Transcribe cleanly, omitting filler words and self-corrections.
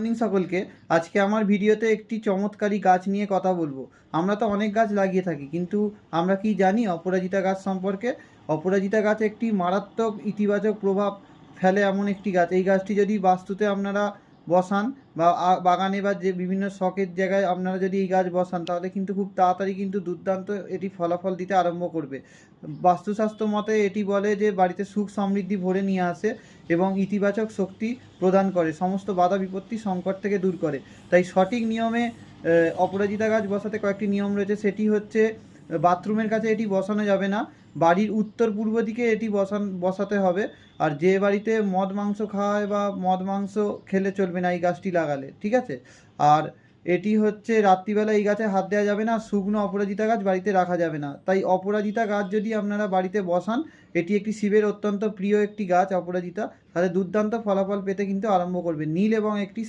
Morning সকলকে। আজকে আমার ভিডিওতে একটি চমৎকারী গাছ নিয়ে কথা বলবো। আমরা তো অনেক গাছ লাগিয়ে থাকি, কিন্তু আমরা কি জানি অপরাজিতা গাছ সম্পর্কে? অপরাজিতা গাছ একটি মারাত্মক ইতিবাচক প্রভাব ফেলে এমন একটি গাছ। এই গাছটি যদি বাস্তুতে আপনারা বসান বা বাগানে বা যে বিভিন্ন শখের জায়গায় আপনারা যদি এই গাছ বসান, তাহলে কিন্তু খুব তাড়াতাড়ি কিন্তু দুর্দান্ত এটি ফলাফল দিতে আরম্ভ করবে। বাস্তুশাস্ত্র মতে এটি বলে যে বাড়িতে সুখ সমৃদ্ধি ভরে নিয়ে আসে এবং ইতিবাচক শক্তি প্রদান করে, সমস্ত বাধা বিপত্তি সংকট থেকে দূর করে। তাই সঠিক নিয়মে অপরাজিতা গাছ বসাতে কয়েকটি নিয়ম রয়েছে। সেটি হচ্ছে, বাথরুমের কাছে এটি বসানো যাবে না, বাড়ির উত্তর পূর্ব দিকে এটি বসাতে হবে। আর যে বাড়িতে মদ মাংস খাওয়া হয় বা মদ মাংস খেলে চলবে না এই গাছটি লাগালে, ঠিক আছে? আর এটি হচ্ছে রাত্রিবেলা এই গাছে হাত দেওয়া যাবে না, শুকনো অপরাজিতা গাছ বাড়িতে রাখা যাবে না। তাই অপরাজিতা গাছ যদি আপনারা বাড়িতে বসান, এটি একটি শিবের অত্যন্ত প্রিয় একটি গাছ অপরাজিতা, তাহলে দুর্দান্ত ফলাফল পেতে কিন্তু আরম্ভ করবে। নীল এবং একটি